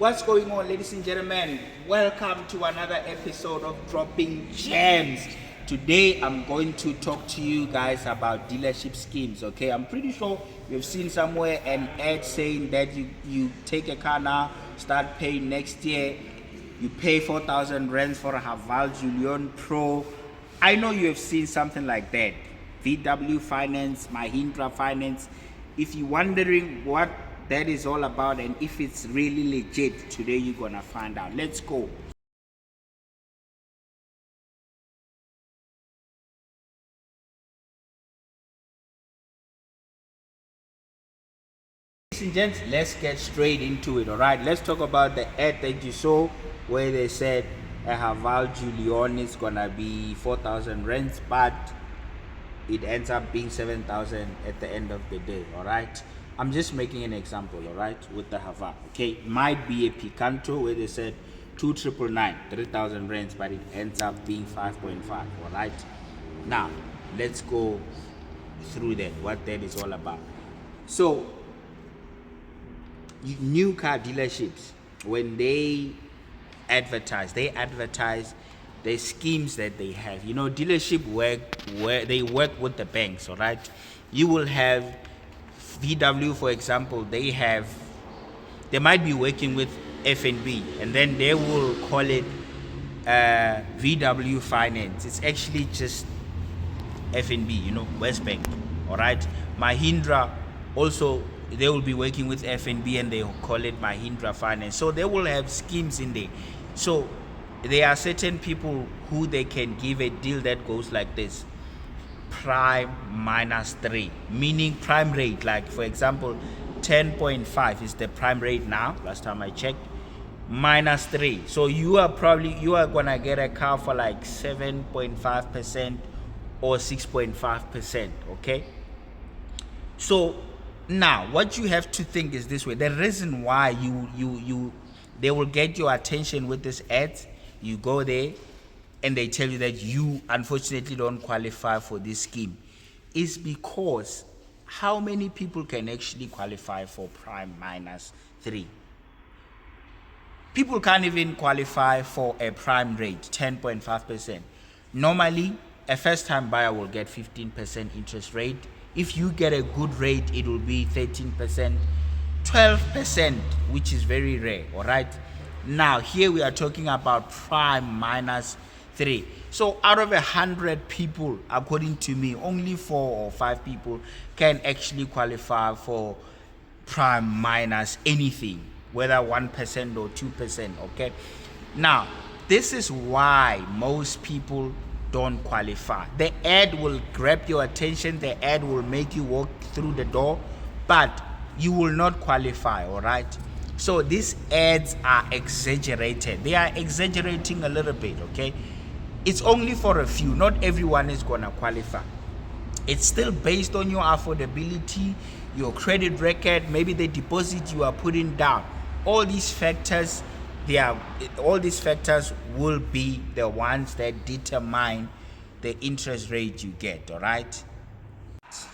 What's going on, ladies and gentlemen? Welcome to another episode of Dropping Gems. Today I'm going to talk to you guys about dealership schemes. Okay, I'm pretty sure you've seen somewhere an ad saying that you take a car now, start paying next year. You pay 4,000 rands for a Haval Julian Pro. I know you have seen something like that. VW Finance, Mahindra Finance. If you're wondering what that is all about and if it's really legit, today you're gonna find out. Let's go. Ladies and gents, let's get straight into it. All right, let's talk about the ad that you saw where they said a Haval Julian is gonna be 4,000 rands, but it ends up being 7,000 at the end of the day. All right, I'm just making an example, all right, with the Haval. Okay, it might be a Picanto where they said 2,999, 3,000 rands, but it ends up being 5.5. All right, now let's go through that, what that is all about. So new car dealerships, when they advertise the schemes that they have. You know, dealership work where they work with the banks. All right, you will have VW, for example. They might be working with FNB, and then they will call it VW Finance. It's actually just FNB, you know, West Bank. All right, Mahindra also, they will be working with FNB and they will call it Mahindra Finance. So they will have schemes in there. So there are certain people who they can give a deal that goes like this: prime -3, meaning prime rate. Like for example, 10.5 is the prime rate now, last time I checked, -3. So you are gonna get a car for like 7.5% or 6.5%. Okay, so now what you have to think is this way: the reason why they will get your attention with this ads. You go there and they tell you that you unfortunately don't qualify for this scheme, is because how many people can actually qualify for prime -3? People can't even qualify for a prime rate 10.5%. Normally a first-time buyer will get 15% interest rate. If you get a good rate, it will be 13%, 12%, which is very rare. All right, now here we are talking about prime -3. So out of 100 people, according to me, only 4 or 5 people can actually qualify for prime minus anything, whether 1% or 2%. Okay, now this is why most people don't qualify. The ad will grab your attention, the ad will make you walk through the door, but you will not qualify. All right, so these ads are exaggerated. They are exaggerating a little bit. Okay, it's only for a few. Not everyone is gonna qualify. It's still based on your affordability, your credit record, maybe the deposit you are putting down. All these factors will be the ones that determine the interest rate you get. All right,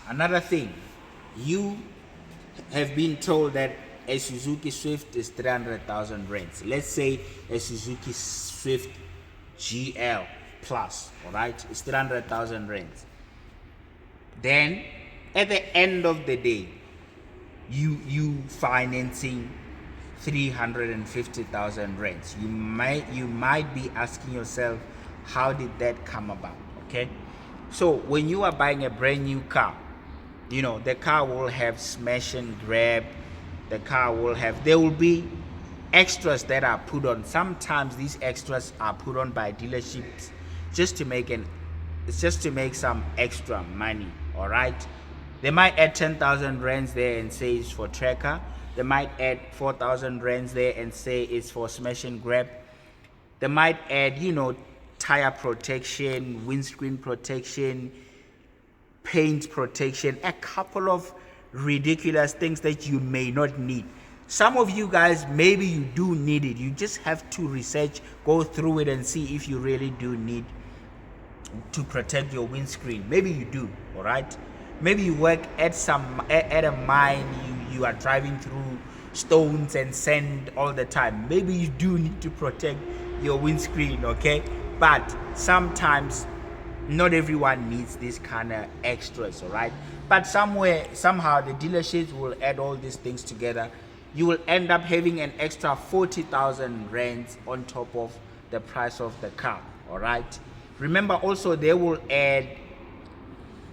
another thing, you have been told that a Suzuki Swift is 300,000 rands. Let's say a Suzuki Swift GL Plus, all right, it's 300,000 rands. Then at the end of the day, you financing 350,000 rands. You might be asking yourself, how did that come about? Okay, so when you are buying a brand new car, you know, the car will have smash and grab. There will be extras that are put on. Sometimes these extras are put on by dealerships just to make some extra money. All right, they might add 10,000 rands there and say it's for tracker. They might add 4,000 rands there and say it's for smash and grab. They might add, you know, tire protection, windscreen protection, paint protection, a couple of ridiculous things that you may not need. Some of you guys, maybe you do need it. You just have to research, go through it and see if you really do need to protect your windscreen. Maybe you do. All right, maybe you work at a mine, you are driving through stones and sand all the time. Maybe you do need to protect your windscreen, okay? But sometimes not everyone needs this kind of extras, all right? But somehow the dealerships will add all these things together. You will end up having an extra 40,000 rands on top of the price of the car, all right? Remember also they will add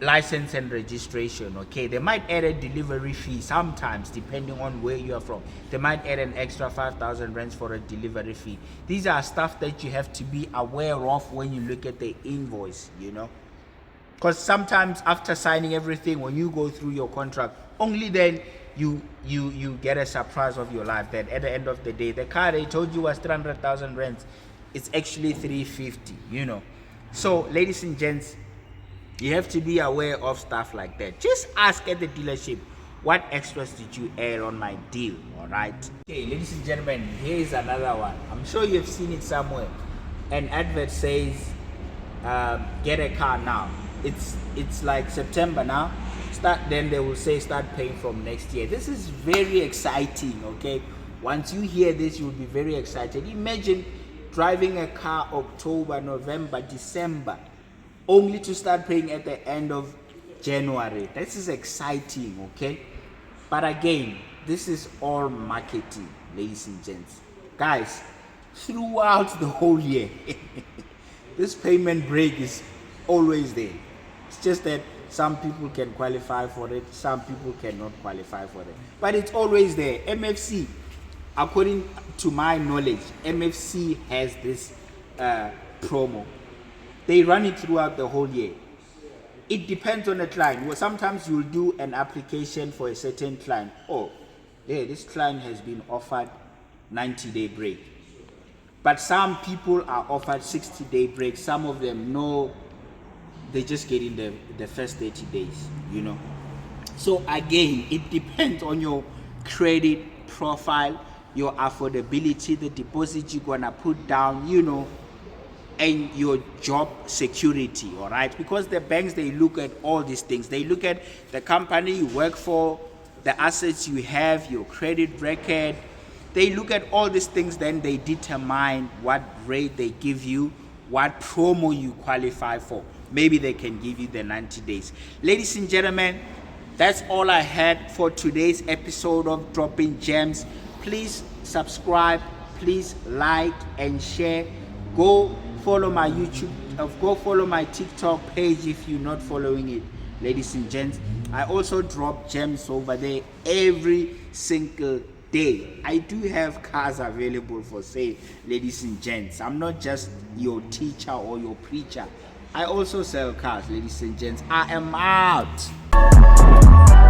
license and registration, okay? They might add a delivery fee sometimes depending on where you are from. They might add an extra 5,000 rands for a delivery fee. These are stuff that you have to be aware of when you look at the invoice, you know, because sometimes after signing everything, when you go through your contract, only then you get a surprise of your life that at the end of the day the car they told you was 300,000 rands, it's actually 350, you know. So ladies and gents, you have to be aware of stuff like that. Just ask at the dealership, what extras did you add on my deal? All right. Okay, ladies and gentlemen, here is another one. I'm sure you've seen it somewhere. An advert says, get a car now. It's like September now. Then they will say start paying from next year. This is very exciting. Okay. Once you hear this, you'll be very excited. Imagine driving a car October, November, December, only to start paying at the end of January. This is exciting, okay? But again, this is all marketing, ladies and gents. Guys, throughout the whole year, this payment break is always there. It's just that some people can qualify for it, some people cannot qualify for it. But it's always there. MFC, according to my knowledge, MFC has this promo. They run it throughout the whole year. It depends on the client. Well, sometimes you'll do an application for a certain client. Oh, yeah, this client has been offered 90-day break. But some people are offered 60-day break. Some of them, no, they just get in the first 30 days, you know. So again, it depends on your credit profile, your affordability, the deposit you're gonna put down, you know, and your job security, all right? Because the banks, they look at all these things. They look at the company you work for, the assets you have, your credit record. They look at all these things, then they determine what rate they give you, what promo you qualify for. Maybe they can give you the 90 days. Ladies and gentlemen, that's all I had for today's episode of Dropping Gems. Please subscribe, please like and share. Go follow my YouTube, go follow my TikTok page if you're not following it, ladies and gents. I also drop gems over there every single day. I do have cars available for sale, ladies and gents. I'm not just your teacher or your preacher. I also sell cars, ladies and gents. I am out.